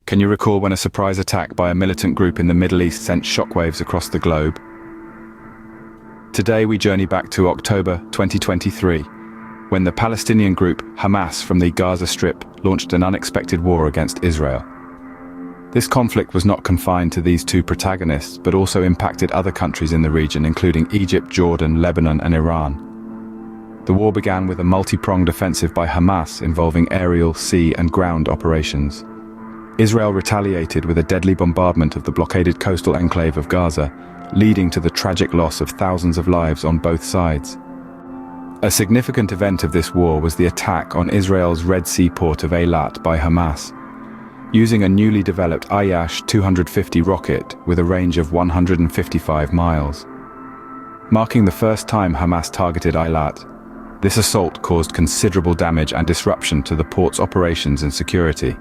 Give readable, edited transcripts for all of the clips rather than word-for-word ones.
Can you recall when a surprise attack by a militant group in the Middle East sent shockwaves across the globe? Today we journey back to October 2023, when the Palestinian group Hamas from the Gaza Strip launched an unexpected war against Israel. This conflict was not confined to these two protagonists, but also impacted other countries in the region, including Egypt, Jordan, Lebanon, and Iran. The war began with a multi-pronged offensive by Hamas involving aerial, sea, and ground operations. Israel retaliated with a deadly bombardment of the blockaded coastal enclave of Gaza, leading to the tragic loss of thousands of lives on both sides. A significant event of this war was the attack on Israel's Red Sea port of Eilat by Hamas, using a newly developed Ayash 250 rocket with a range of 155 miles. Marking the first time Hamas targeted Eilat, this assault caused considerable damage and disruption to the port's operations and security.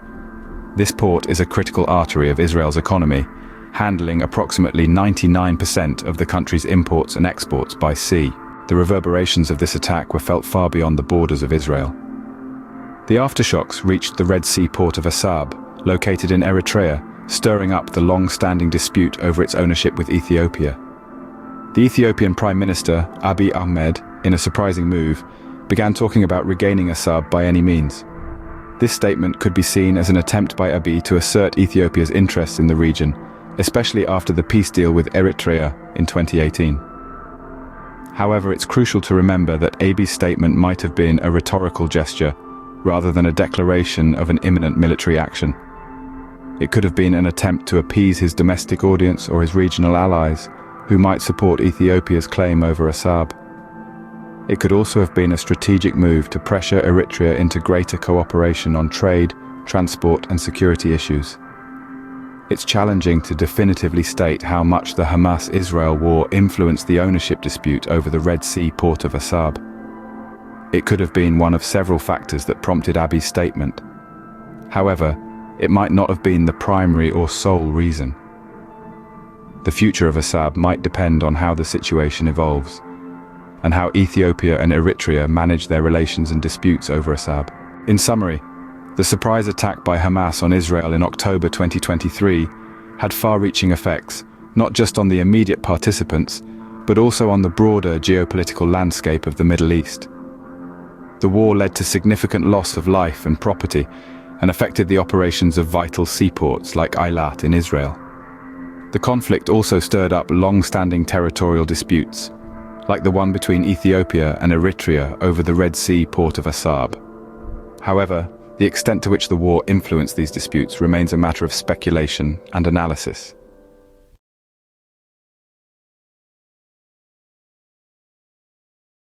This port is a critical artery of Israel's economy, handling approximately 99% of the country's imports and exports by sea. The reverberations of this attack were felt far beyond the borders of Israel. The aftershocks reached the Red Sea port of Asab, located in Eritrea, stirring up the long-standing dispute over its ownership with Ethiopia. The Ethiopian Prime Minister, Abiy Ahmed, in a surprising move, began talking about regaining Asab by any means. This statement could be seen as an attempt by Abiy to assert Ethiopia's interests in the region, especially after the peace deal with Eritrea in 2018. However, it's crucial to remember that Abiy's statement might have been a rhetorical gesture, rather than a declaration of an imminent military action. It could have been an attempt to appease his domestic audience or his regional allies, who might support Ethiopia's claim over Asab. It could also have been a strategic move to pressure Eritrea into greater cooperation on trade, transport, and security issues. It's challenging to definitively state how much the Hamas-Israel war influenced the ownership dispute over the Red Sea port of Asab. It could have been one of several factors that prompted Abiy's statement. However, it might not have been the primary or sole reason. The future of Asab might depend on how the situation evolves, and how Ethiopia and Eritrea manage their relations and disputes over Asab. In summary, the surprise attack by Hamas on Israel in October 2023 had far-reaching effects, not just on the immediate participants, but also on the broader geopolitical landscape of the Middle East. The war led to significant loss of life and property, and affected the operations of vital seaports like Eilat in Israel. The conflict also stirred up long-standing territorial disputes, like the one between Ethiopia and Eritrea over the Red Sea port of Asab. However, the extent to which the war influenced these disputes remains a matter of speculation and analysis.